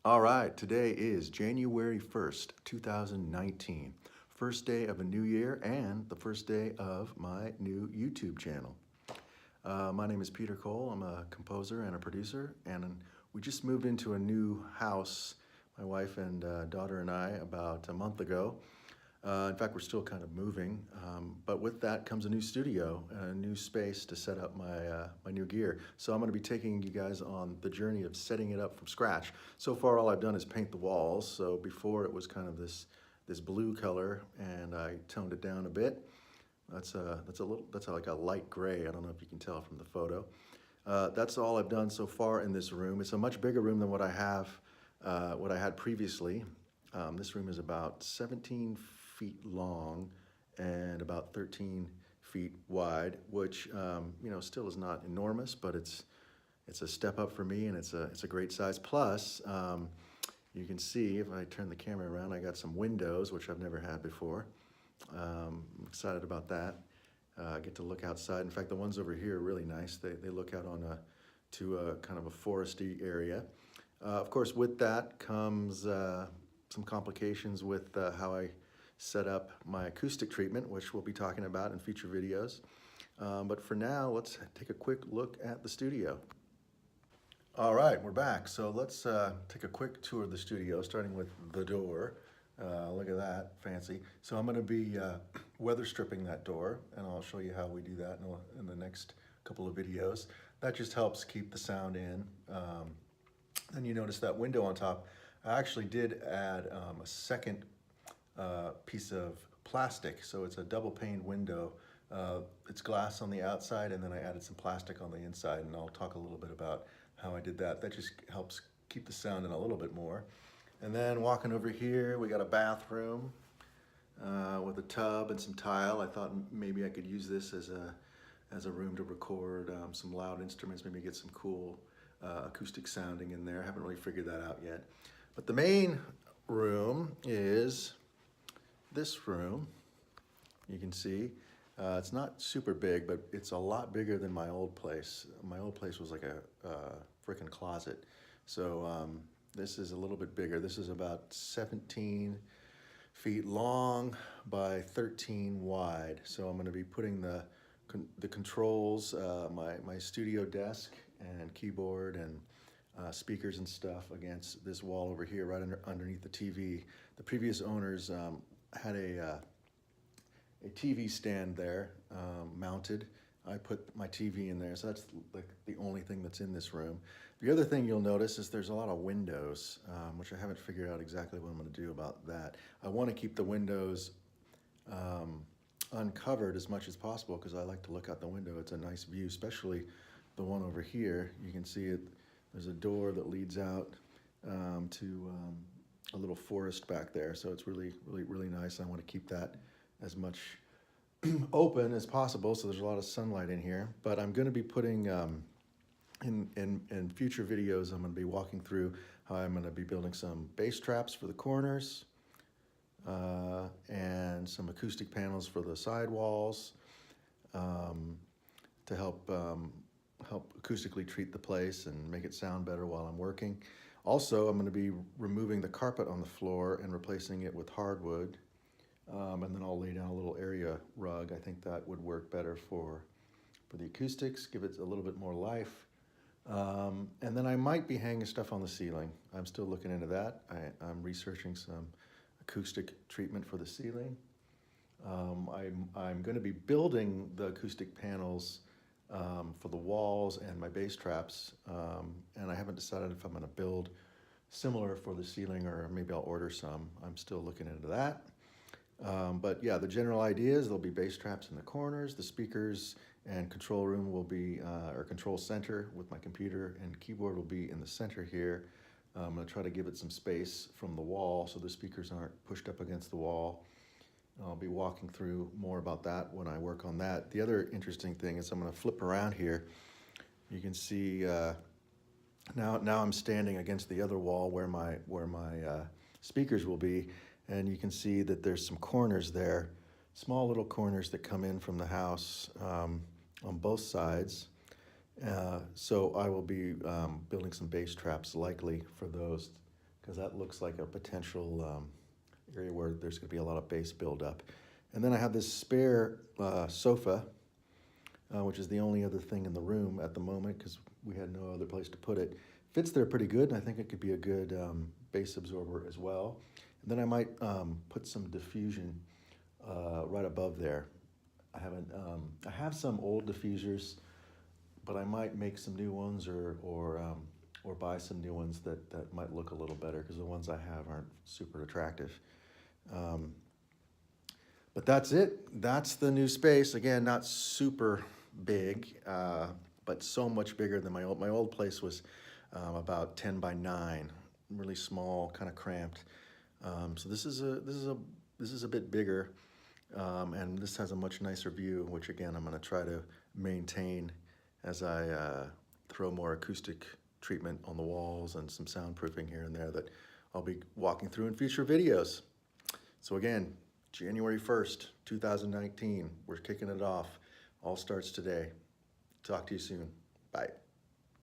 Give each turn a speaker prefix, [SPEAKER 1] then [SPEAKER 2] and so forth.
[SPEAKER 1] All right, today is January 1st, 2019. First day of a new year and the first day of my new YouTube channel. My name is Peter Cole. I'm a composer and a producer, and we just moved into a new house, my wife and daughter and I, about a month ago. In fact, we're still kind of moving, but with that comes a new studio, a new space to set up my new gear. So I'm going to be taking you guys on the journey of setting it up from scratch. So far, all I've done is paint the walls. So before it was kind of this blue color, and I toned it down a bit. That's like a light gray. I don't know if you can tell from the photo. That's all I've done so far in this room. It's a much bigger room than what I had previously. This room is about 17 feet long and about 13 feet wide, which still is not enormous, but it's a step up for me, and it's a great size. Plus, you can see if I turn the camera around, I got some windows, which I've never had before. I'm excited about that. I get to look outside. In fact, the ones over here are really nice. They look out to a kind of a foresty area. Of course, with that comes some complications with how I set up my acoustic treatment, which we'll be talking about in future videos. But for now, let's take a quick look at the studio. All right, we're back. So let's take a quick tour of the studio, starting with the door. Look at that, fancy. So I'm going to be weather stripping that door, and I'll show you how we do that in the next couple of videos. That just helps keep the sound in. Then you notice that window on top. I actually did add a second piece of plastic, so it's a double pane window. It's glass on the outside, and then I added some plastic on the inside, and I'll talk a little bit about how I did that. That just helps keep the sound in a little bit more. And then walking over here, we got a bathroom with a tub and some tile. I thought maybe I could use this as a room to record some loud instruments, maybe get some cool acoustic sounding in there. I haven't really figured that out yet. But the main room is this room. You can see it's not super big, but it's a lot bigger than my old place. My old place was like a frickin' closet. So this is a little bit bigger. This is about 17 feet long by 13 wide. So I'm going to be putting the controls, my studio desk and keyboard and speakers and stuff against this wall over here, right underneath the TV. The previous owners had a TV stand there mounted. I put my TV in there, so that's like the only thing that's in this room. The other thing you'll notice is there's a lot of windows, which I haven't figured out exactly what I'm going to do about that. I want to keep the windows uncovered as much as possible because I like to look out the window. It's a nice view, especially the one over here. You can see it. There's a door that leads out to a little forest back there, so it's really nice. I want to keep that as much open as possible, so there's a lot of sunlight in here. But I'm going to be putting in future videos, I'm going to be walking through how I'm going to be building some bass traps for the corners and some acoustic panels for the side walls to help acoustically treat the place and make it sound better while I'm working. Also, I'm going to be removing the carpet on the floor and replacing it with hardwood. And then I'll lay down a little area rug. I think that would work better for the acoustics, give it a little bit more life. And then I might be hanging stuff on the ceiling. I'm still looking into that. I'm researching some acoustic treatment for the ceiling. I'm going to be building the acoustic panels for the walls and my bass traps, and I haven't decided if I'm going to build similar for the ceiling or maybe I'll order some. I'm still looking into that. But yeah, the general idea is there'll be bass traps in the corners, the speakers and control room will be, or control center with my computer and keyboard will be in the center here. I'm going to try to give it some space from the wall so the speakers aren't pushed up against the wall. I'll be walking through more about that when I work on that. The other interesting thing is I'm going to flip around here. You can see now I'm standing against the other wall where my speakers will be. And you can see that there's some corners there, small little corners that come in from the house on both sides. So I will be building some bass traps likely for those because that looks like a potential area where there's going to be a lot of bass buildup. And then I have this spare sofa, which is the only other thing in the room at the moment because we had no other place to put it. Fits there pretty good, and I think it could be a good bass absorber as well. And then I might put some diffusion right above there. I have some old diffusers, but I might make some new ones or buy some new ones that might look a little better because the ones I have aren't super attractive. But that's it. That's the new space. Again, not super big, but so much bigger than my old. My old place was about 10 by 9, really small, kind of cramped. So this is a bit bigger, and this has a much nicer view, which again I'm going to try to maintain as I throw more acoustic treatment on the walls and some soundproofing here and there that I'll be walking through in future videos. So again, January 1st, 2019, we're kicking it off. All starts today. Talk to you soon. Bye.